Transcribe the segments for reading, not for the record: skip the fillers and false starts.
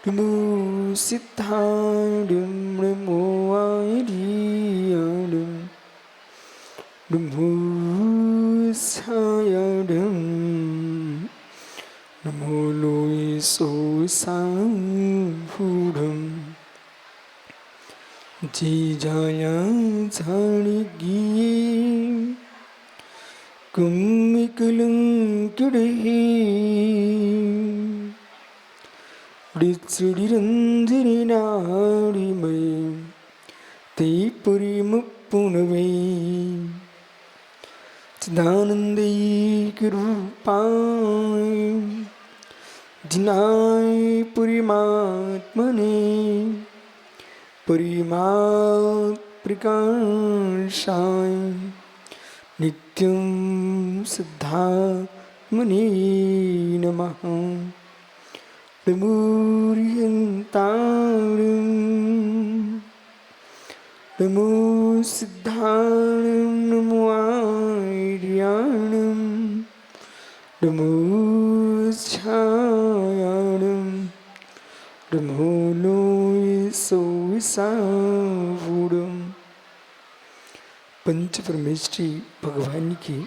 Namo Siddhayam Namo Aidiyam Namo Sayadam Namo Loiso Samphudam Jijaya Zanigi Kummikalam Kudehi Ritsudirandiri Narimay Teepuri Muppunavay Chidanandai Kirupai Dinai Purimatmane Purimat Prikashai Nityam Siddhatmane Namaha Lemuriyantaram Namo Siddharam Namo Aidyanam Namo Chayanam Namo Loiso Savudam पंच परमेश्वरी भगवान की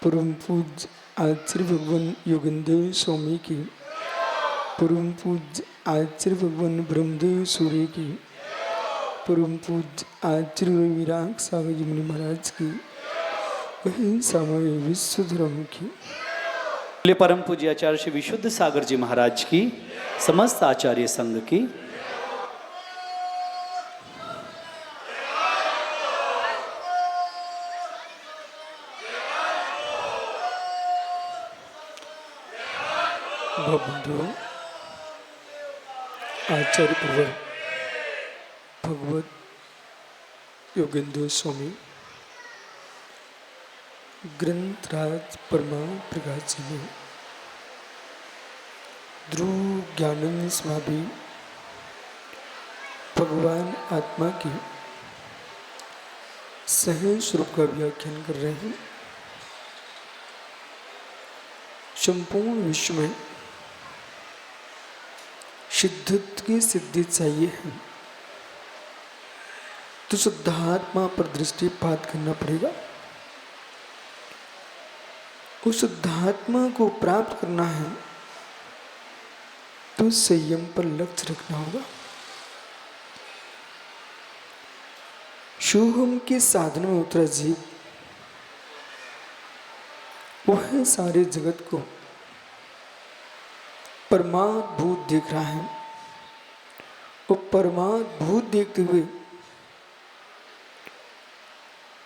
परम पूज्य आचार्य भगवान योगेंद्र स्वामी की परम पूज्य आचार्य भगवान ब्रह्मदेव सूर्य की परम पूज्य आचार्य विराग सागर जी मुनि महाराज की समय विश्व धर्म की परम पूज्य आचार्य श्री विशुद्ध सागर जी महाराज की समस्त आचार्य संघ की बंधु आचार्य प्रवर भगवत योगेंद्र स्वामी ग्रंथराज परमा प्रकाश जी ने ध्रुव ज्ञानंद स्वामी भगवान आत्मा की सहज स्वरूप का व्याख्यान कर रहे हैं। संपूर्ण विश्व में सिद्धत्व की सिद्धि चाहिए है तो शुद्धात्मा पर दृष्टिपात करना पड़ेगा। उस शुद्धात्मा को प्राप्त करना है तो संयम पर लक्ष्य रखना होगा। शुभम के साधन में उतरा जीव वह सारे जगत को परमात्म भूत देख रहा है। वो परमात्म भूत देखते हुए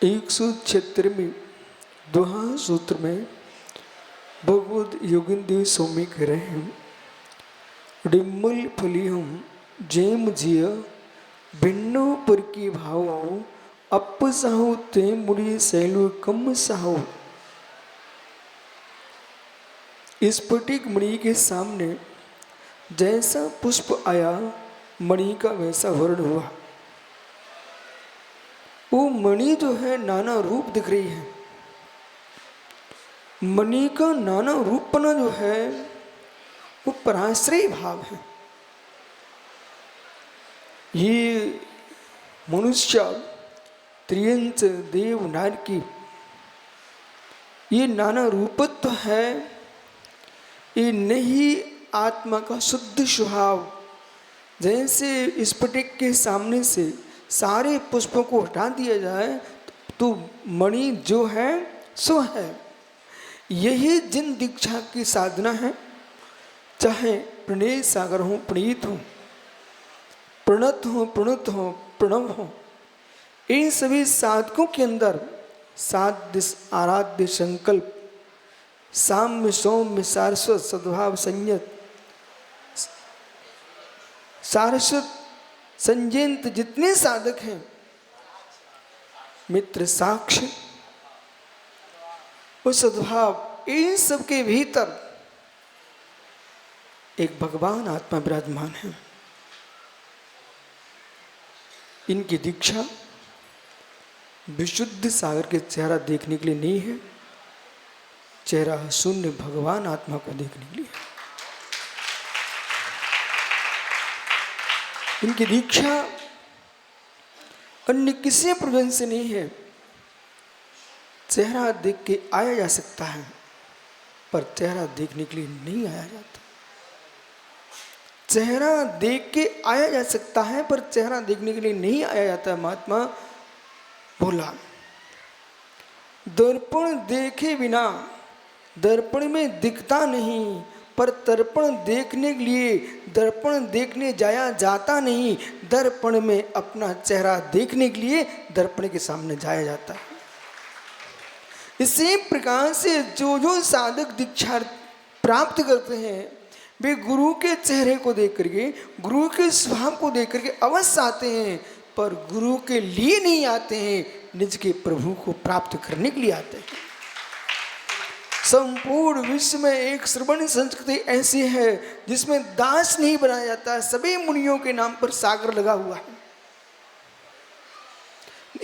176 में दोहा सूत्र में भगवत योगेंद्र स्वामी कह रहे हैं डिम्मल फलियम जेम जिय भिन्नो पर की भाव अप साहु ते मुड़ी सैलु कम साहु। स्फटिक मणि के सामने जैसा पुष्प आया मणि का वैसा वर्ण हुआ। वो मणि जो है नाना रूप दिख रही है। मणि का नाना रूपना जो है वो पराश्रय भाव है। ये मनुष्य त्रियंच देव नारकी ये नाना रूपत्व है। ये नहीं आत्मा का शुद्ध स्वभाव। जैसे स्फटिक के सामने से सारे पुष्पों को हटा दिया जाए तो मणि जो है सो है। यही जिन दीक्षा की साधना है, चाहे प्रणय सागर हो, प्रणीत हो, प्रणत हो, प्रणुत हो, प्रणव हो, इन सभी साधकों के अंदर साध्य आराध्य संकल्प साम्य सौम्य सारस्वत सद्भाव संयत सारस्वत संजयंत जितने साधक हैं मित्र साक्ष्य वो सद्भाव इन सब के भीतर एक भगवान आत्मा विराजमान है। इनकी दीक्षा विशुद्ध सागर के चेहरा देखने के लिए नहीं है, चेहरा शून्य भगवान आत्मा को देखने के लिए। इनकी दीक्षा अन्य किसी प्रयोजन से नहीं है। चेहरा देख के आया जा सकता है, पर चेहरा देखने के लिए नहीं आया जाता। चेहरा देख के आया जा सकता है, पर चेहरा देखने के लिए नहीं आया जाता। महात्मा बोला, दर्पण देखे बिना दर्पण में दिखता नहीं, पर दर्पण देखने के लिए दर्पण देखने जाया जाता नहीं। दर्पण में अपना चेहरा देखने के लिए दर्पण के सामने जाया जाता है। इसी प्रकार से जो जो साधक दीक्षा प्राप्त करते हैं, वे गुरु के चेहरे को देख करके, गुरु के स्वभाव को देख करके अवश्य आते हैं, पर गुरु के लिए नहीं आते हैं, निज के प्रभु को प्राप्त करने के लिए आते हैं। संपूर्ण विश्व में एक श्रवण संस्कृति ऐसी है जिसमें दास नहीं बनाया जाता, सभी मुनियों के नाम पर सागर लगा हुआ है।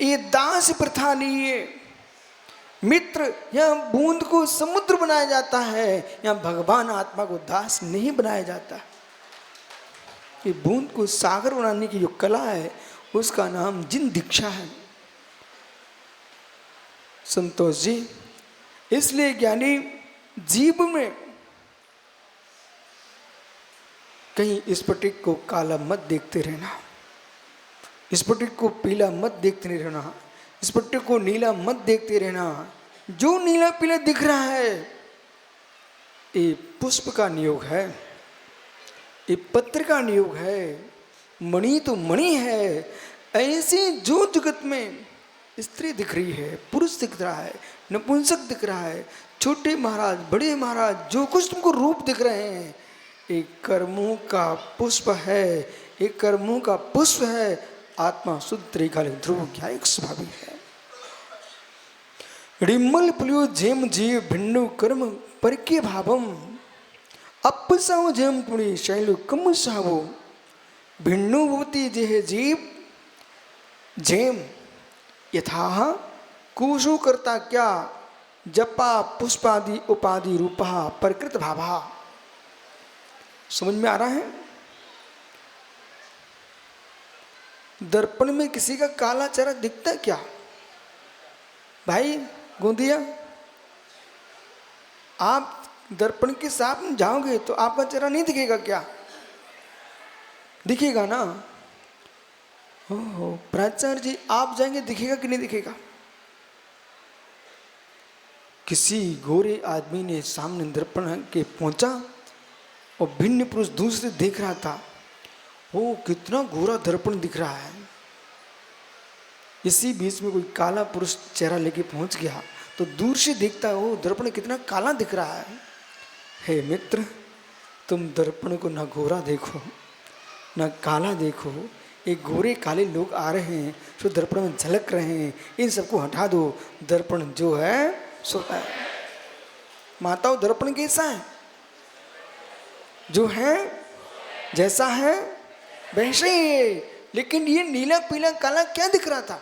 ये दास प्रथा नहीं है। मित्र, यहाँ बूंद को समुद्र बनाया जाता है, यहाँ भगवान आत्मा को दास नहीं बनाया जाता। ये बूंद को सागर बनाने की जो कला है, उसका नाम जिन दीक्षा है। संतोष जी, इसलिए ज्ञानी जीव में कहीं स्फटिक को काला मत देखते रहना, स्फटिक को पीला मत देखते रहना, स्फटिक को नीला मत देखते रहना। जो नीला पीला दिख रहा है, ये पुष्प का नियोग है, ये पत्र का नियोग है, मणि तो मणि है। ऐसे जो जगत में स्त्री दिख रही है, पुरुष दिख रहा है, नपुंसक दिख रहा है, छोटे महाराज बड़े महाराज, जो कुछ तुमको रूप दिख रहे हैं, एक कर्मों का पुष्प है, एक कर्मों का पुष्प है। आत्मा शुद्ध त्रिकाल ध्रुव क्या एक स्वभावी है। रिमल पुलियो जेम जीव भिन्नु कर्म पर के भावम अपसाओ जेम पुणी शैलु कम सावो भिन्नु भूति जेह जीव जेम यथा कुशु करता क्या जपा पुष्पादि उपाधि रूपा प्रकृत भाभा। समझ में आ रहा है? दर्पण में किसी का काला चेहरा दिखता है क्या? भाई गोंदिया, आप दर्पण के सामने जाओगे तो आपका चेहरा नहीं दिखेगा क्या? दिखेगा ना? ओहो प्राचार्य जी, आप जाएंगे दिखेगा कि नहीं दिखेगा? किसी गोरे आदमी ने सामने दर्पण के पहुंचा और भिन्न पुरुष दूसरे देख रहा था, वो कितना गोरा दर्पण दिख रहा है। इसी बीच में कोई काला पुरुष चेहरा लेके पहुंच गया तो दूर से देखता है, वो दर्पण कितना काला दिख रहा है। हे मित्र, तुम दर्पण को ना गोरा देखो ना काला देखो। एक गोरे काले लोग आ रहे हैं जो दर्पण में झलक रहे हैं, इन सबको हटा दो। दर्पण जो है सो है। माताओं, दर्पण कैसा है? जो है जैसा है वैसे ही है। लेकिन ये नीला पीला काला क्या दिख रहा था?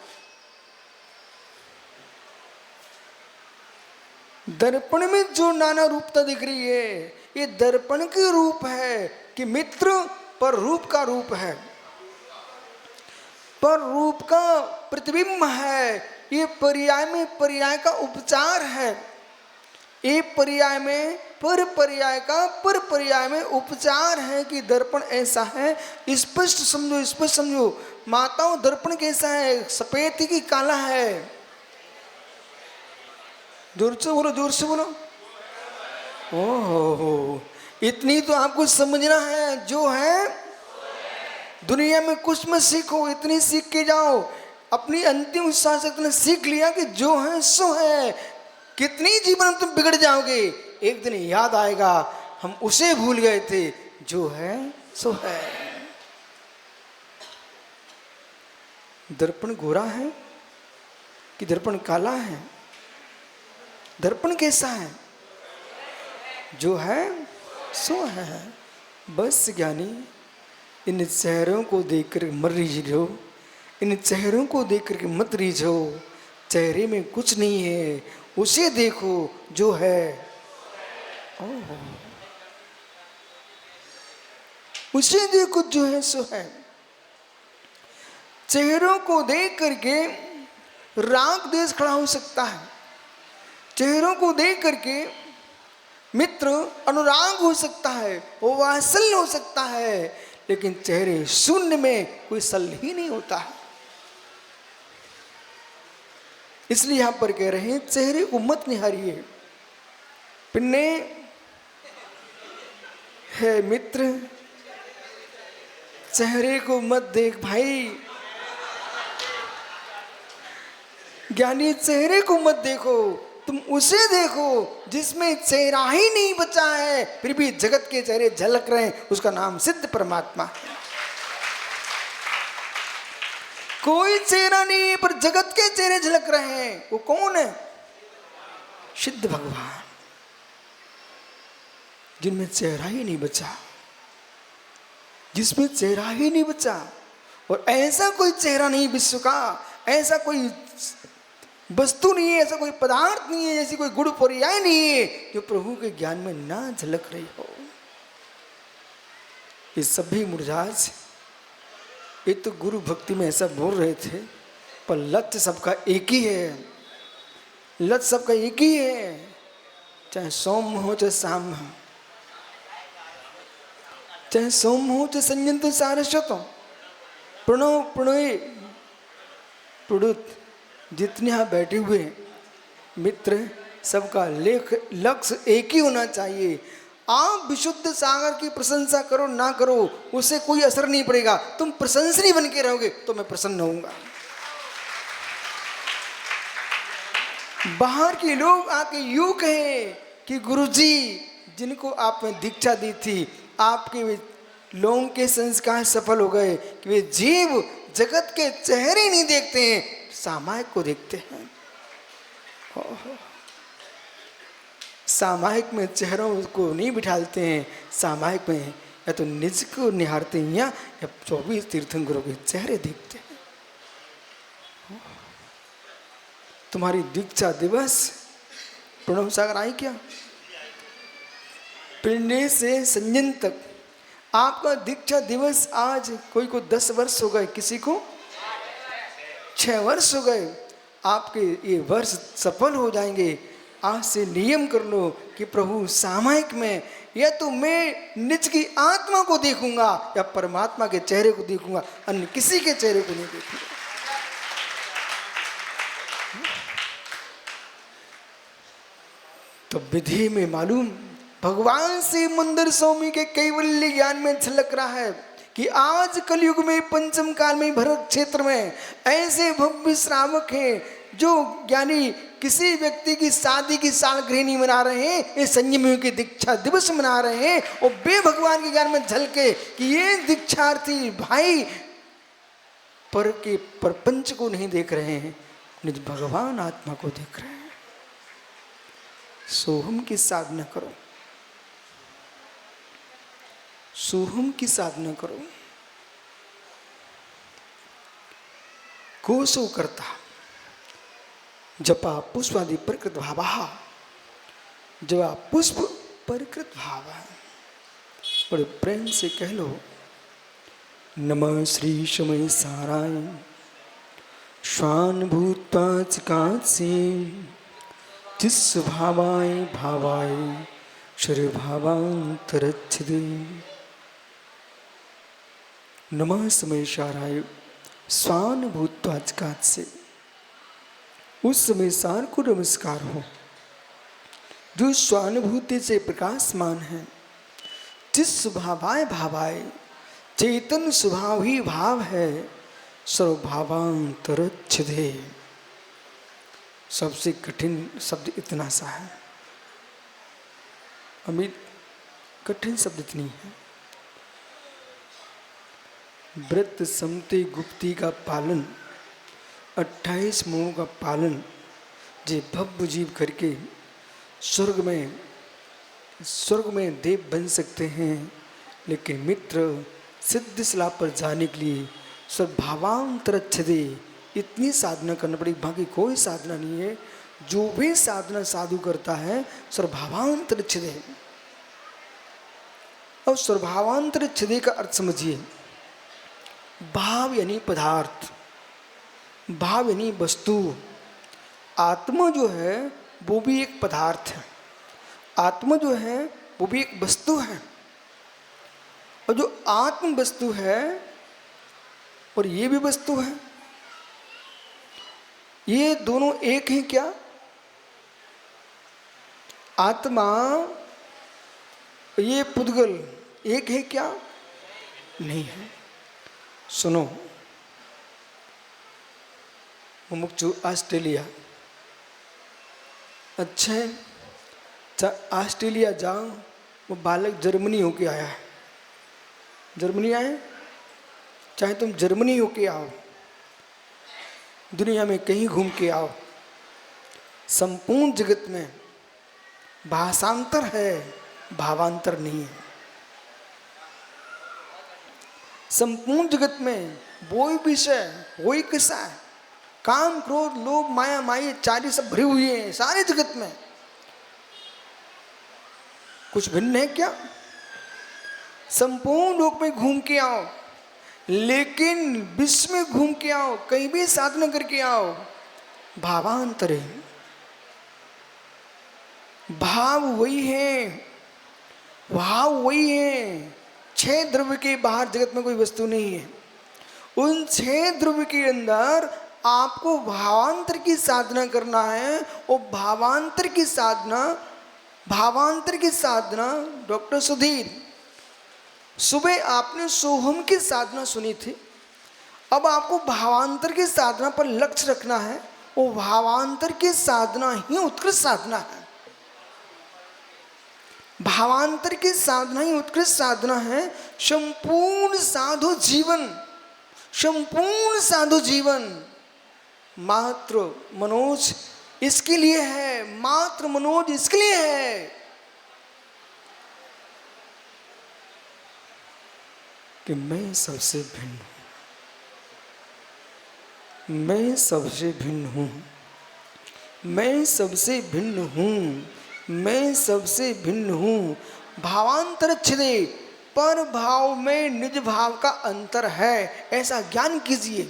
दर्पण में जो नाना रूपता दिख रही है, ये दर्पण के रूप है कि मित्र पर रूप का रूप है, पर रूप का प्रतिबिंब है। ये पर्याय में पर्याय का उपचार है। ये पर्याय में पर पर्याय का पर पर्याय में उपचार है कि दर्पण ऐसा है। स्पष्ट समझो, स्पष्ट समझो। माताओं, दर्पण कैसा है? सफेद की काला है? जोर से बोलो, जोर से बोलो। ओहो, इतनी तो आपको समझना है। जो है दुनिया में कुछ मत सीखो, इतनी सीख के जाओ। अपनी अंतिम सांस तक तुमने सीख लिया कि जो है सो है। कितनी जीवन में तुम बिगड़ जाओगे, एक दिन याद आएगा हम उसे भूल गए थे। जो है सो है। दर्पण गोरा है कि दर्पण काला है? दर्पण कैसा है? जो है सो है। बस ज्ञानी, इन चेहरों को देखकर मत रीझो, इन चेहरों को देखकर मत रीझो। चेहरे में कुछ नहीं है, उसे देखो जो है उसे देखो जो है सो है। चेहरों को देख करके राग देश खड़ा हो सकता है, चेहरों को देख करके मित्र अनुराग हो सकता है, वो वात्सल्य हो सकता है, लेकिन चेहरे शून्य में कोई सल ही नहीं होता है। इसलिए यहां पर कह रहे हैं चेहरे को मत निहारिए। पिन्ने है मित्र, चेहरे को मत देख भाई। ज्ञानी चेहरे को मत देखो, तुम उसे देखो जिसमें चेहरा ही नहीं बचा है, फिर भी जगत के चेहरे झलक रहे हैं, उसका नाम सिद्ध परमात्मा है। कोई चेहरा नहीं है पर जगत के चेहरे झलक रहे हैं, वो कौन है? सिद्ध भगवान, जिनमें चेहरा ही नहीं बचा, जिसमें चेहरा ही नहीं बचा। और ऐसा कोई चेहरा नहीं विश्व का, ऐसा कोई वस्तु नहीं है, ऐसा कोई पदार्थ नहीं है, ऐसी कोई गुण पर्याय नहीं है जो प्रभु के ज्ञान में ना झलक रही हो। ये सभी मुरझाज ये तो गुरु भक्ति में ऐसा बोल रहे थे, पर लक्ष्य सबका एक ही है, लक्ष्य सबका एक ही है, चाहे सोम हो चाहे शाम हो, चाहे सोम हो चाहे संयंत सारस्वत हो, प्रणव प्रणय प्रणुत, जितने यहाँ बैठे हुए मित्र सबका लक्ष्य एक ही होना चाहिए। आप विशुद्ध सागर की प्रशंसा करो ना करो, उससे कोई असर नहीं पड़ेगा। तुम प्रशंसनीय बन के रहोगे तो मैं प्रसन्न होऊंगा। बाहर के लोग आके यूं कहें कि गुरुजी जिनको आपने दीक्षा दी थी, आपके लोगों के संस्कार सफल हो गए कि वे जीव जगत के चेहरे नहीं देखते हैं, सामायिक को देखते हैं। सामायिक में चेहरों को नहीं बिठाते हैं, सामायिक में या तो निज को निहारते हैं या 24 तीर्थंकरों के चेहरे देखते हैं। तुम्हारी दीक्षा दिवस प्रणव सागर आई क्या? पिंडे से संयम तक आपका दीक्षा दिवस आज कोई को 10 वर्ष हो गए, किसी को 6 वर्ष हो गए। आपके ये वर्ष सफल हो जाएंगे। आज से नियम कर लो कि प्रभु सामायिक में या तो मैं निज की आत्मा को देखूंगा या परमात्मा के चेहरे को देखूंगा, अन्य किसी के चेहरे को नहीं देखूंगा। तो विधि में मालूम भगवान से मंदिर स्वामी के कैवल्य ज्ञान में झलक रहा है कि आज कलयुग में पंचम काल में भरत क्षेत्र में ऐसे भव्य श्रावक हैं जो ज्ञानी किसी व्यक्ति की शादी की सालगिरह नहीं मना रहे हैं, ये संयमियों की दीक्षा दिवस मना रहे हैं और बे भगवान के ज्ञान में झलके कि ये दीक्षार्थी भाई पर के प्रपंच को नहीं देख रहे हैं, निज भगवान आत्मा को देख रहे हैं। सोहम की साधना करो, सोहम की साधना करो। कोसो करता जपा पुष्पादि प्रकृत भावा, जपा पुष्प प्रकृत भावा। बड़े प्रेम से कह लो, नमः श्री शमय साराय स्वानुभूत पाचकांसी जिस भावाय भावाय शरीर भावांतरच्छिदे। नमः समय साराय स्वानुभूत से उस समय सार को नमस्कार हो जो स्वानुभूति से प्रकाशमान है। जिस स्वभावाय भावाय चेतन स्वभाव ही भाव है, सर्वभावांतरच्छिदे। सबसे कठिन शब्द इतना सा है, अमित कठिन शब्द इतनी है। व्रत समते गुप्ती का पालन, 28 मोह का पालन, जे भव्य जीव करके स्वर्ग में देव बन सकते हैं। लेकिन मित्र सिद्ध स्लाब पर जाने के लिए स्वभावांतरच्छिदे इतनी साधना करना पड़ेगी, बाकी कोई साधना नहीं है। जो भी साधना साधु करता है स्वभावांतरच्छिदे, अब स्वभावांतर छदे का अर्थ समझिए। भाव यानी पदार्थ, भाव यानी वस्तु। आत्मा जो है वो भी एक पदार्थ है, आत्मा जो है वो भी एक वस्तु है। और जो आत्म वस्तु है और ये भी वस्तु है, ये दोनों एक हैं क्या? आत्मा ये पुद्गल एक है क्या? नहीं है। सुनो, मुमुक्षु ऑस्ट्रेलिया, अच्छा है, ऑस्ट्रेलिया जाओ, वो बालक जर्मनी होके आया है, जर्मनी आए, चाहे तुम जर्मनी होके आओ, दुनिया में कहीं घूम के आओ, संपूर्ण जगत में भाषांतर है, भावांतर नहीं है। संपूर्ण जगत में वही विषय, वही किस्सा है, काम क्रोध लोभ माया माई चारी सब भरी हुई है सारे जगत में। कुछ भिन्न है क्या? संपूर्ण लोक में घूम के आओ, लेकिन विश्व में घूम के आओ, कहीं भी साधना करके आओ, भावांतर है। भाव वही है, भाव वही है। 6 द्रव्य के बाहर जगत में कोई वस्तु नहीं है। उन 6 द्रव्य के अंदर आपको भावांतर की साधना करना है। और भावांतर की साधना, भावांतर की साधना डॉक्टर सुधीर, सुबह आपने सोहम की साधना सुनी थी, अब आपको भावांतर की साधना पर लक्ष्य रखना है। वो भावांतर की साधना ही उत्कृष्ट साधना है। भावांतर की साधना ही उत्कृष्ट साधना है। संपूर्ण साधु जीवन, संपूर्ण साधु जीवन मात्र मनोज इसके लिए है, मात्र मनोज इसके लिए है कि मैं सबसे भिन्न हूं, मैं सबसे भिन्न हूं, मैं सबसे भिन्न हूं, मैं सबसे भिन्न हूं। भावांतर छिदे, पर भाव में निज भाव का अंतर है, ऐसा ज्ञान कीजिए।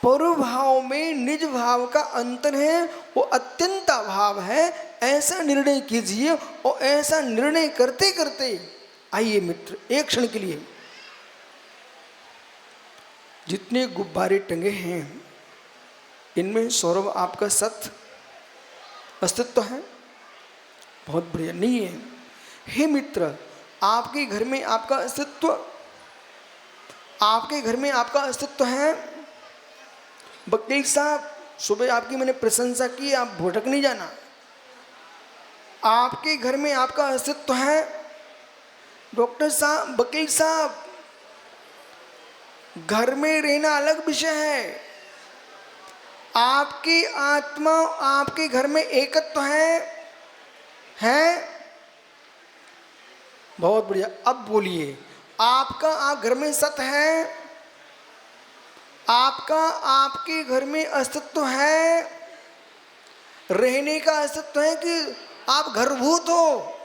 पर भाव में निज भाव का अंतर है, वो अत्यंत भाव है, ऐसा निर्णय कीजिए। और ऐसा निर्णय करते करते आइए मित्र, एक क्षण के लिए जितने गुब्बारे टंगे हैं इनमें सौरभ आपका सत अस्तित्व है? बहुत बढ़िया। नहीं है? हे मित्र, आपके घर में आपका अस्तित्व, आपके घर में आपका अस्तित्व है। वकील साहब, सुबह आपकी मैंने प्रशंसा की, आप भटक नहीं जाना। आपके घर में आपका अस्तित्व है। डॉक्टर साहब, वकील साहब, घर में रहना अलग विषय है। आपकी आत्मा आपके घर में एकत्व है? बहुत बढ़िया। अब बोलिए, आपका आप घर में सत है? आपका आपके घर में अस्तित्व है? रहने का अस्तित्व है कि आप घरभूत हो?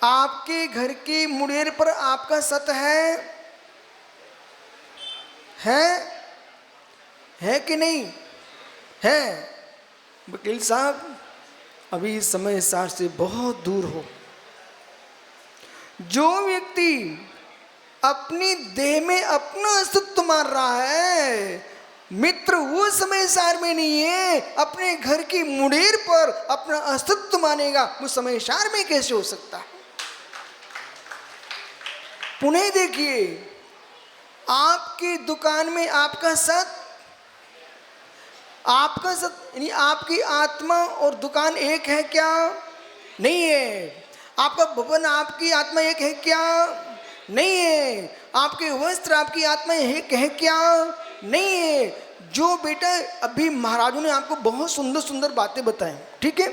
आपके घर की मुड़ेर पर आपका सत है कि नहीं है? वकील साहब, अभी समय सार से बहुत दूर हो। जो व्यक्ति अपनी देह में अपना अस्तित्व मान रहा है मित्र, वो समय सार में नहीं है, अपने घर की मुड़ेर पर अपना अस्तित्व मानेगा, वो समय सार में कैसे हो सकता है? पुनः देखिए, आपकी दुकान में आपका सत, आपका सत यानी आपकी आत्मा और दुकान एक है क्या? नहीं है। आपका भवन आपकी आत्मा एक है क्या? नहीं है। आपके वस्त्र आपकी आत्मा एक है क्या? नहीं है। जो बेटा, अभी महाराजों ने आपको बहुत सुंदर सुंदर बातें बताएं, ठीक है,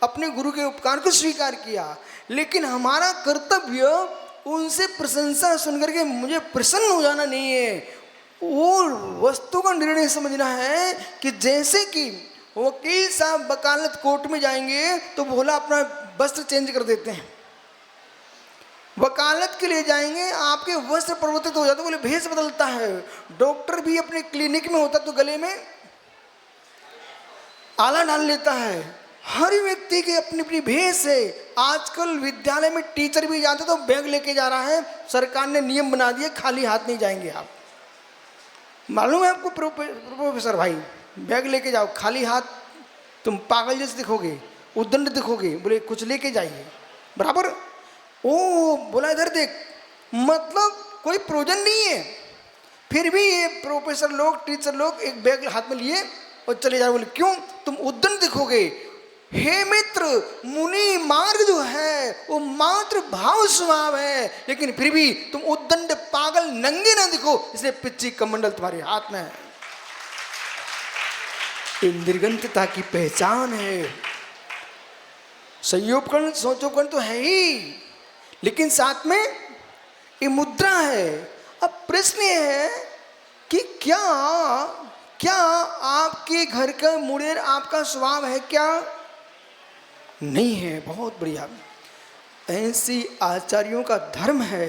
अपने गुरु के उपकार को स्वीकार किया, लेकिन हमारा कर्तव्य उनसे प्रशंसा सुनकर के मुझे प्रसन्न हो जाना नहीं है। वो वस्तु का निर्णय समझना है कि जैसे कि वकील साहब वकालत कोर्ट में जाएंगे तो बोला अपना वस्त्र चेंज कर देते हैं। वकालत के लिए जाएंगे, आपके वस्त्र परिवर्तित हो जाते, बोले भेष बदलता है। डॉक्टर भी अपने क्लिनिक में होता तो गले में आला डाल लेता है। हर व्यक्ति की अपनी अपनी भेष है। आजकल विद्यालय में टीचर भी जाते तो बैग लेके जा रहा है, सरकार ने नियम बना दिए खाली हाथ नहीं जाएंगे आप। मालूम है आपको प्रोफेसर भाई, बैग लेके जाओ, खाली हाथ तुम पागल जैसे दिखोगे, उद्दंड दिखोगे, बोले कुछ लेके जाइए बराबर। ओ बोला इधर देख, मतलब कोई प्रोजन नहीं है, फिर भी ये प्रोफेसर लोग टीचर लोग एक बैग हाथ में लिए और चले जाओ। बोले क्यों? तुम उद्दंड दिखोगे। हे मित्र, मुनि मार्ग जो है वो मात्र भाव स्वभाव है, लेकिन फिर भी तुम उद्दंड पागल नंगे ना दिखो, इसलिए पिच्ची कमंडल तुम्हारे हाथ में है। ये निर्गंतता की पहचान है। संयोपकरण सोचोपकरण तो है ही, लेकिन साथ में ये मुद्रा है। अब प्रश्न ये है कि क्या आपके घर का मुड़ेर आपका स्वभाव है क्या? नहीं है। बहुत बढ़िया। ऐसी आचार्यों का धर्म है,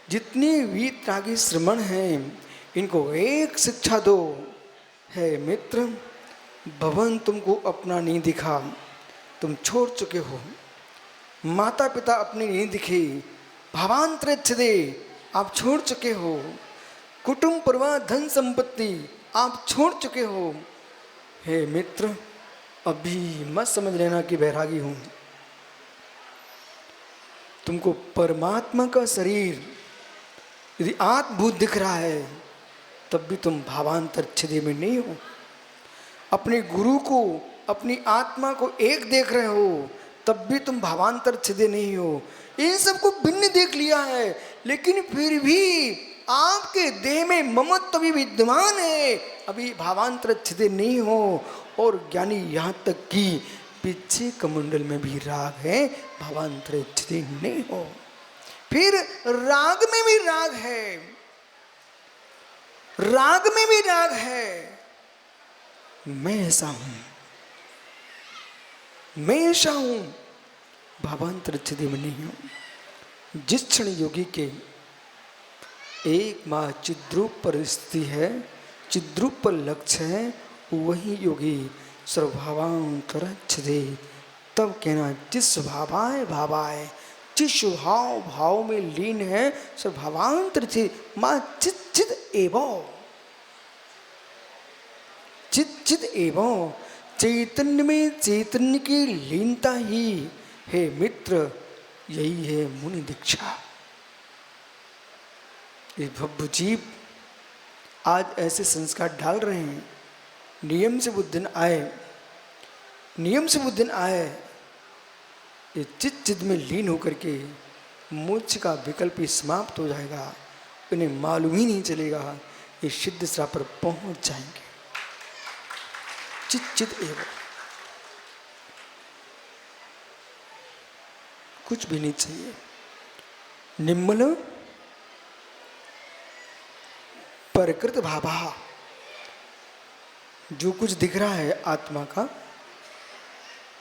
जितनी वीतरागी श्रमण हैं इनको एक शिक्षा दो। है मित्र, भवन तुमको अपना नहीं दिखा, तुम छोड़ चुके हो। माता पिता अपने नहीं दिखे, भावांतर छदे आप छोड़ चुके हो। कुटुंब परिवार धन संपत्ति आप छोड़ चुके हो। हे मित्र, अभी मत समझ लेना कि बैरागी हूं। तुमको परमात्मा का शरीर यदि आत्मभूत दिख रहा है, तब भी तुम भावांतर छदे में नहीं हो। अपने गुरु को, अपनी आत्मा को एक देख रहे हो, तब भी तुम भावांतर छदे नहीं हो। इन सबको भिन्न देख लिया है, लेकिन फिर भी आपके देह में ममत्व भी विद्यमान है, अभी भावांतर छदे नहीं हो। और ज्ञानी यहाँ तक कि पीछे कमंडल में भी राग है, भावांतर छदे नहीं हो। फिर राग में भी राग है, राग में भी राग है। मैं ऐसा हूं, मैं ऐसा हूं, भावांतर छदे में नहीं हूं। जिस क्षण योगी के एक माँ चिद्रूप पर स्थिति है, चिद्रूप पर लक्ष्य है, वही योगी सर्वभावांतर छदे। तब कहना जिस स्वभावाय भावाय, जिस स्वभाव भाव में लीन है, सर्वभावांतर छदे। माँ चित चित एवं, चित चित एवं, चैतन्य में चैतन्य की लीनता ही है मित्र, यही है मुनि दीक्षा। ये भब्बू जीव आज ऐसे संस्कार डाल रहे हैं, नियम से बुद्धिन आए, नियम से बुद्धिन आए, ये चित चित में लीन होकर के मोक्ष का विकल्प ही समाप्त हो जाएगा। इन्हें मालूम ही नहीं चलेगा, ये सिद्ध स्रा पर पहुंच जाएंगे। चित चित एवं, कुछ भी नहीं चाहिए। निम्न प्रकृत भाभा, जो कुछ दिख रहा है आत्मा का,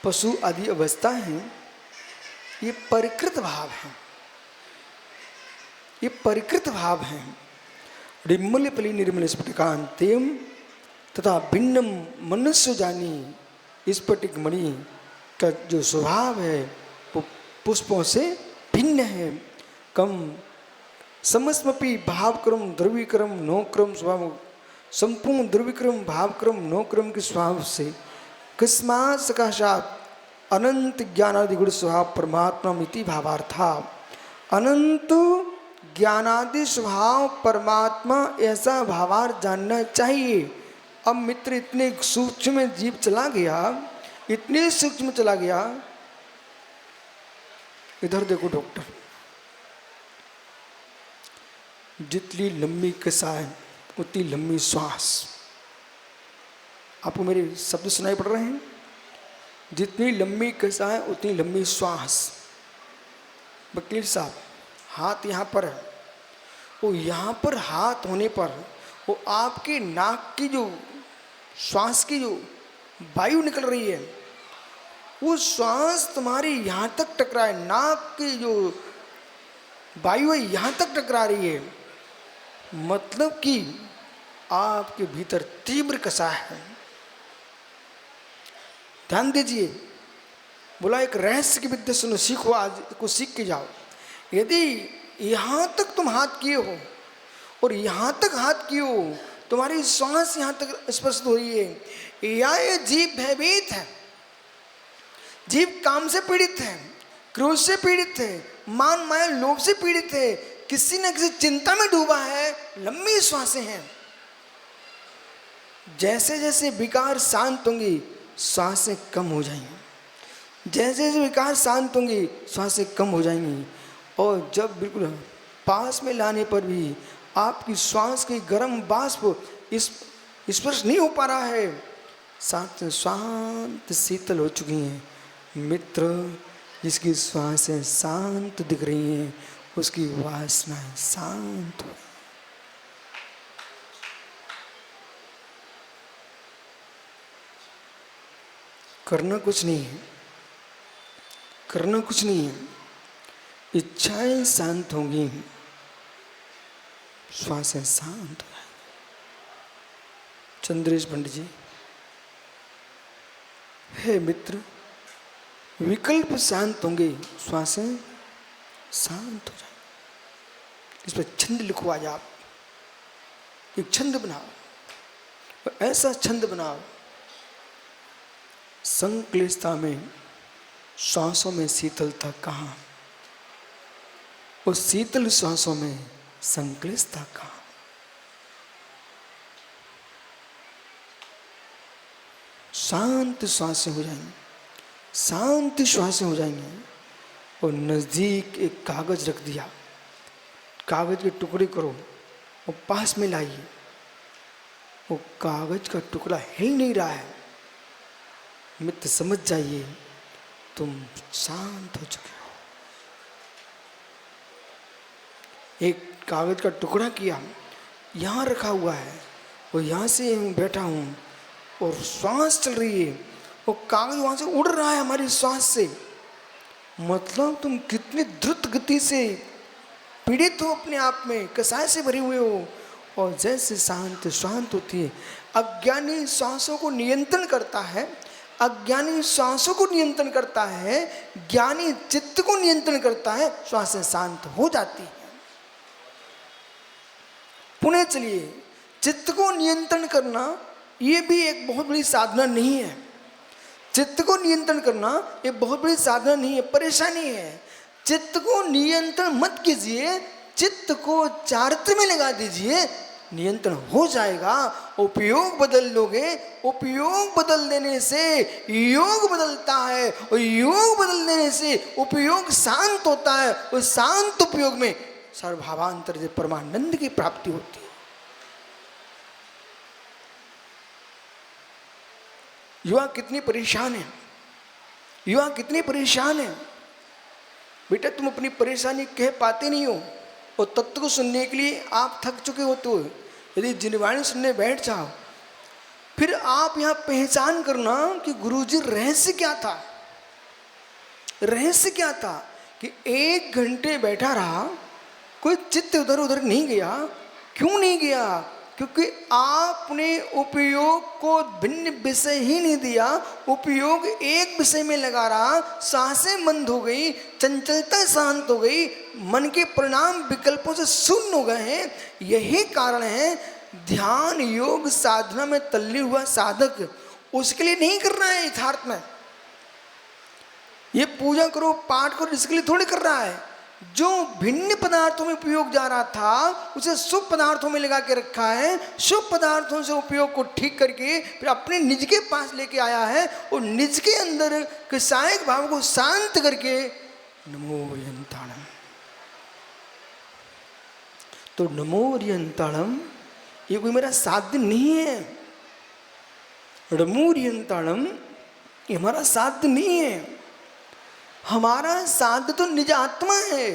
पशु आदि अवस्था है, ये परिकृत भाव है, ये परिकृत भाव है। निर्मल फली निर्मल स्फटिकांतेम तथा भिन्नम मनुष्य जानी, स्फटिक मणि का जो स्वभाव है वो पुष्पों से भिन्न है। कम समस्मपि भावक्रम द्रविक्रम नोक्रम स्वभाव, संपूर्ण द्रविक्रम भावक्रम नोक्रम के स्वभाव से कस्मात् सकाशात अनंत ज्ञानादि गुण स्वभाव परमात्मा मिति भावार्था। अनंत ज्ञानादि स्वभाव परमात्मा ऐसा भावार्थ जानना चाहिए। अब मित्र इतने सूक्ष्म जीव चला गया, इतने सूक्ष्म चला गया। इधर देखो डॉक्टर, जितनी लंबी कसाय उतनी लंबी श्वास। आपको मेरे शब्द सुनाई पड़ रहे हैं? जितनी लंबी कसाय उतनी लंबी श्वास। वकील साहब, हाथ यहाँ पर है, वो यहाँ पर हाथ होने पर वो आपके नाक की जो श्वास की जो वायु निकल रही है, वो श्वास तुम्हारी यहाँ तक टकराए, नाक की जो वायु है यहाँ तक टकरा रही है, मतलब कि आपके भीतर तीव्र कषाय है। ध्यान दीजिए, बोला एक रहस्य की विद्या सुनो, सीखो, आज को सीख के जाओ। यदि यहाँ तक तुम हाथ किए हो और यहाँ तक हाथ किए हो, तुम्हारी श्वास यहाँ तक स्पष्ट हो रही है, या ये जीव भयभीत है, जीव काम से पीड़ित है, क्रोध से पीड़ित है, मान माया लोभ से पीड़ित है, किसी न किसी चिंता में डूबा है, लंबी श्वासें हैं। जैसे जैसे विकार शांत होंगी श्वासें कम हो जाएंगी, जैसे जैसे विकार शांत होंगी श्वासें कम हो जाएंगी। और जब बिल्कुल पास में लाने पर भी आपकी श्वास की गर्म बाष्प इस स्पर्श नहीं हो पा रहा है, साथ शांत शीतल हो चुकी हैं। मित्र, जिसकी श्वासें शांत दिख रही हैं, उसकी वासनाएं शांत हो रही। करना कुछ नहीं है, करना कुछ नहीं है, इच्छाएं शांत होंगी, श्वासें शांत हो जाएंगी। चंद्रेश पंडित जी, हे मित्र, विकल्प शांत होंगे, श्वासें शांत हो जाएंगी। इस पर छंद लिखो आज आप, एक छंद बनाओ, ऐसा छंद बनाओ, संक्लिष्टता में श्वासों में शीतलता कहाँ, उस शीतल श्वासों में संक्लिष्टता कहाँ। शांत श्वासें हो जाएंगी, शांत श्वासें हो जाएंगी। और नज़दीक एक कागज रख दिया, कागज के टुकड़े करो और पास में लाइए। वो कागज का टुकड़ा हिल नहीं रहा है, मित्र समझ जाइए तुम शांत हो चुके हो। एक कागज का टुकड़ा किया, यहाँ रखा हुआ है, और यहाँ से बैठा हूँ और श्वास चल रही है, वो कागज वहाँ से उड़ रहा है हमारी श्वास से। मतलब तुम कितनी द्रुत गति से पीड़ित हो, अपने आप में कसाय से भरे हुए हो। और जैसे शांत शांत होती है, अज्ञानी श्वासों को नियंत्रण करता है, अज्ञानी श्वासों को नियंत्रण करता है, ज्ञानी चित्त को नियंत्रण करता है, श्वासें शांत हो जाती है। पुनः चलिए, चित्त को नियंत्रण करना ये भी एक बहुत बड़ी साधना नहीं है। चित्त को नियंत्रण करना ये बहुत बड़ी साधना नहीं है, परेशानी है। चित्त को नियंत्रण मत कीजिए, चित्त को चारित्र में लगा दीजिए, नियंत्रण हो जाएगा। उपयोग बदल लोगे, उपयोग बदल देने से योग बदलता है, और योग बदल देने से उपयोग शांत होता है, और शांत उपयोग में सर्वभावांतर से परमानंद की प्राप्ति होती है। युवा कितनी परेशान है, युवा कितनी परेशान है। बेटा तुम अपनी परेशानी कह पाते नहीं हो, और तत्व को सुनने के लिए आप थक चुके होते हो। यदि जिनवाणी सुनने बैठ जाओ, फिर आप यहाँ पहचान करना कि गुरुजी रहस्य क्या था। रहस्य क्या था कि 1 घंटे बैठा रहा, कोई चित्त उधर उधर नहीं गया। क्यों नहीं गया? क्योंकि आपने उपयोग को भिन्न विषय ही नहीं दिया, उपयोग एक विषय में लगा रहा। सांसें बंद हो गई, चंचलता शांत हो गई, मन के परिणाम विकल्पों से शून्य हो गए हैं। यही कारण है ध्यान योग साधना में तल्लीन हुआ साधक उसके लिए नहीं कर रहा है यथार्थ में। ये पूजा करो पाठ करो इसके लिए थोड़ी कर रहा है। जो भिन्न पदार्थों में उपयोग जा रहा था उसे शुभ पदार्थों में लगा के रखा है। शुभ पदार्थों से उपयोग को ठीक करके फिर अपने निज के पास लेके आया है, और निज के अंदर के सहायक भाव को शांत करके नमो यंताणम। तो नमो यंताणम ये कोई मेरा साध्य नहीं है। नमो यंताणम ये हमारा साध्य नहीं है। हमारा साध्य तो निज आत्मा है,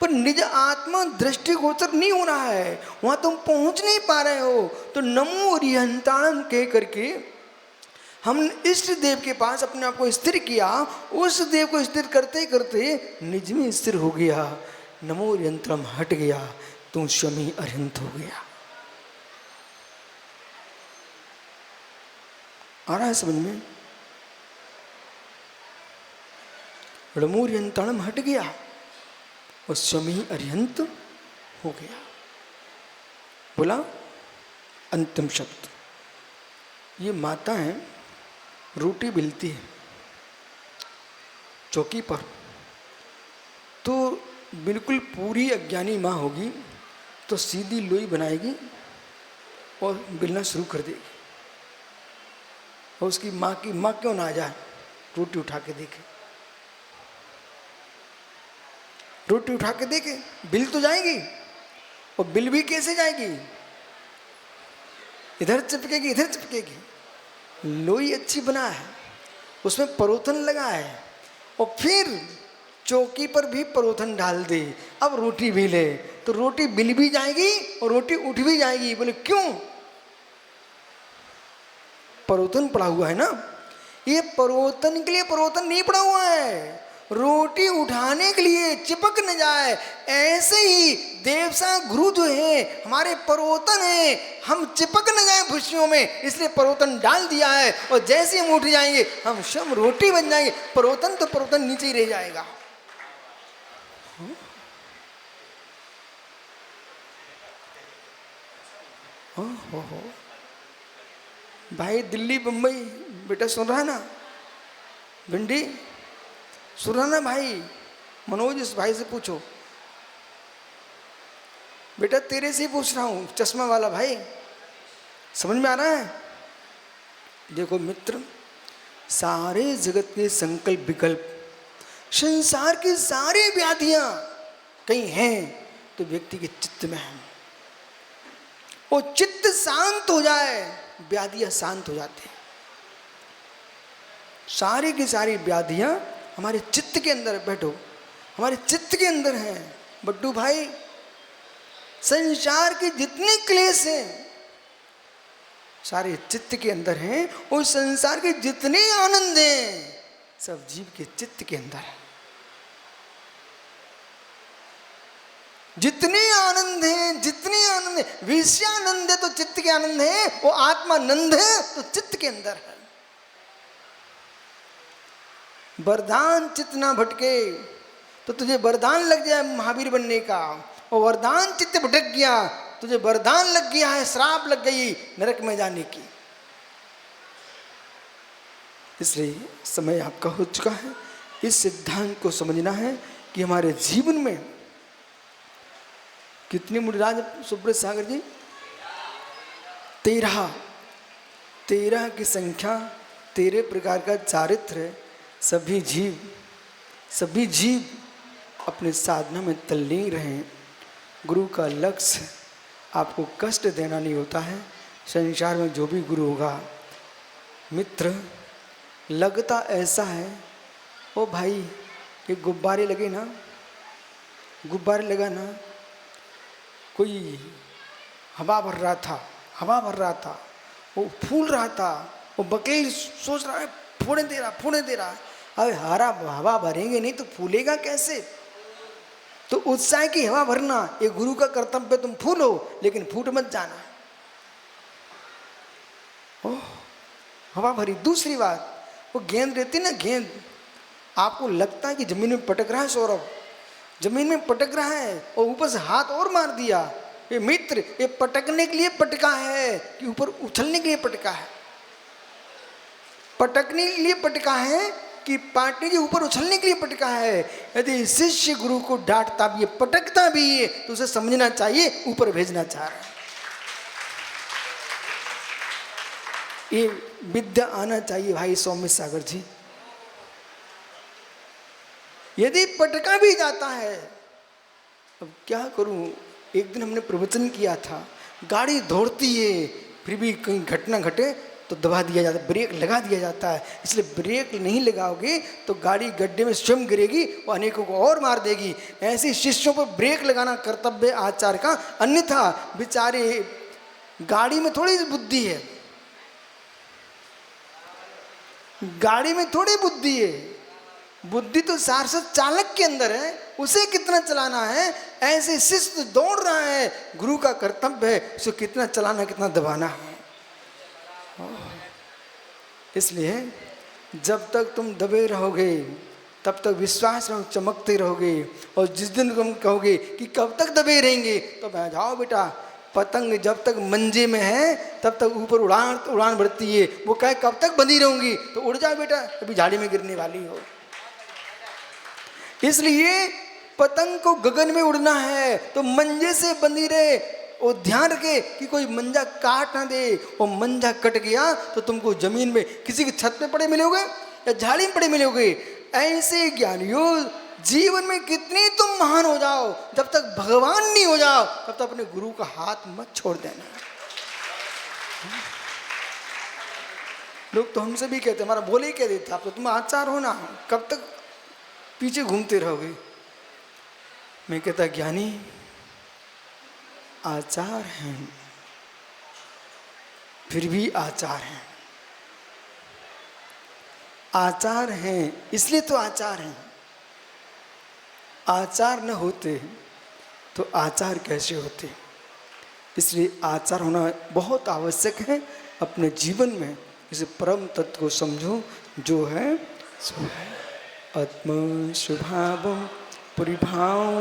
पर निज आत्मा दृष्टिगोचर नहीं हो रहा है, वहां तुम पहुंच नहीं पा रहे हो। तो नमो रिहंताणम कह करके हम इष्ट देव के पास अपने आप को स्थिर किया, उस देव को स्थिर करते करते निज में स्थिर हो गया, नमो यंत्रम हट गया, तू शमी अरिहंत हो गया। आ रहा है समझ में? नमो यंत्रम हट गया और शमी अरिहंत हो गया। बोला अंतिम शब्द। ये माता है, रोटी बेलती है चौकी पर, तो बिल्कुल पूरी अज्ञानी माँ होगी तो सीधी लोई बनाएगी और बेलना शुरू कर देगी। और उसकी माँ की माँ क्यों ना आ जाए, रोटी उठा के देखे, रोटी उठा के देखे, बिल तो जाएगी। और बिल भी कैसे जाएगी? इधर चिपकेगी इधर चिपकेगी। लोई अच्छी बना है, उसमें परोथन लगा है, और फिर चौकी पर भी परोथन डाल दे, अब रोटी भी ले, तो रोटी बिल भी जाएगी और रोटी उठ भी जाएगी। बोले क्यों? परोथन पड़ा हुआ है ना। ये परोथन के लिए परोथन नहीं पड़ा हुआ है, रोटी उठाने के लिए, चिपक न जाए। ऐसे ही देवसा गुरु जो है हमारे परोतन है, हम चिपक न जाए खुशियों में, इसलिए परोतन डाल दिया है। और जैसे हम उठ जाएंगे हम सब रोटी बन जाएंगे, परोतन तो परोतन नीचे ही रह जाएगा। हो भाई दिल्ली बम्बई बेटा सुन रहा है ना, भिंडी सुन रहा ना भाई, मनोज इस भाई से पूछो बेटा, तेरे से ही पूछ रहा हूं, चश्मा वाला भाई, समझ में आ रहा है? देखो मित्र, सारे जगत के संकल्प विकल्प, संसार की सारी व्याधियां कहीं हैं तो व्यक्ति के चित्त में है। वो चित्त शांत हो जाए, व्याधियां शांत हो जाती हैं। सारी की सारी व्याधियां हमारे चित्त के अंदर, बैठो, हमारे चित्त के अंदर हैं बड्डू भाई। संसार के जितने क्लेश हैं सारे चित्त के अंदर हैं, और संसार के जितने आनंद हैं सब जीव के चित्त के अंदर है। जितने आनंद हैं, जितने आनंद है, विषयानंद है तो चित्त के आनंद है, वो आत्मानंद है तो चित्त के अंदर है। वरदान चित्त ना भटके तो तुझे वरदान लग जाए महावीर बनने का, और वरदान चित्त भटक गया, तुझे वरदान लग गया है, श्राप लग गई नरक में जाने की। इसलिए समय आपका हो चुका है। इस सिद्धांत को समझना है कि हमारे जीवन में कितनी मुनिराज सुब्रत सागर जी, 13 की संख्या, 13 प्रकार का चारित्र है। सभी जीव अपने साधना में तल्लीन रहें। गुरु का लक्ष्य आपको कष्ट देना नहीं होता है। संसार में जो भी गुरु होगा मित्र, लगता ऐसा है, ओ भाई ये गुब्बारे लगे ना, गुब्बारे लगा ना, कोई हवा भर रहा था, वो फूल रहा था, वो बकेल सोच रहा है फूने दे रहा। अरे हवा भरेंगे नहीं तो फूलेगा कैसे? तो उत्साह की हवा भरना ये गुरु का कर्तव्य। तुम फूलो लेकिन फूट मत जाना। ओह हवा भरी। दूसरी बात, वो गेंद रहती ना, गेंद आपको लगता है कि जमीन में पटक रहा है, सौरभ जमीन में पटक रहा है, और ऊपर से हाथ और मार दिया। ये मित्र, ये पटकने के लिए पटका है कि ऊपर उछलने के लिए पटका है? पटकने के लिए पटका है कि पार्टी के ऊपर उछलने के लिए पटका है? यदि शिष्य गुरु को डांटता भी है, पटकता भी है, तो उसे समझना चाहिए ऊपर भेजना चाह रहा है। ये विद्या आना चाहिए भाई सौम्य सागर जी। यदि पटका भी जाता है, अब क्या करूं? एक दिन हमने प्रवचन किया था, गाड़ी दौड़ती है फिर भी कहीं घटना घटे तो दबा दिया जाता है, ब्रेक लगा दिया जाता है। इसलिए ब्रेक नहीं लगाओगे तो गाड़ी गड्ढे में स्वयं गिरेगी और अनेकों को और मार देगी। ऐसे शिष्यों पर ब्रेक लगाना कर्तव्य आचार्य का, अन्यथा बेचारे गाड़ी में थोड़ी सी बुद्धि है, गाड़ी में थोड़ी बुद्धि है, बुद्धि तो सारस्वत चालक के अंदर है, उसे कितना चलाना है। ऐसे शिष्य दौड़ रहा है, गुरु का कर्तव्य है उसे कितना चलाना, कितना दबाना है। इसलिए जब तक तुम दबे रहोगे तब तक विश्वास में चमकते रहोगे। और जिस दिन तुम कहोगे कि कब तक दबे रहेंगे, तो बह जाओ बेटा, पतंग जब तक मंजे में है तब तक ऊपर उड़ान बढ़ती है। वो कहे कब तक बंधी रहूंगी, तो उड़ जाओ बेटा, अभी झाड़ी में गिरने वाली हो। इसलिए पतंग को गगन में उड़ना है तो मंजे से बंधी रहे, और ध्यान रखे कि कोई मंजा काट ना दे। और मंजा कट गया तो तुमको जमीन में किसी की छत में पड़े मिलोगे या झाड़ी में पड़े मिलोगे। ऐसे ज्ञानियों, जीवन में कितनी तुम महान हो जाओ, जब तक भगवान नहीं हो जाओ तब तक अपने गुरु का हाथ मत छोड़ देना। लोग तो हमसे भी कहते, हमारा बोले ही कह देते, आप तो तुम आचार हो ना, कब तक पीछे घूमते रहोगे। मैं कहता ज्ञानी आचार हैं, फिर भी आचार हैं। आचार हैं इसलिए तो आचार हैं। आचार न होते तो आचार कैसे होते। इसलिए आचार होना बहुत आवश्यक है अपने जीवन में। इस परम तत्व को समझो, जो है सो है। आत्म स्वभाव परिभाव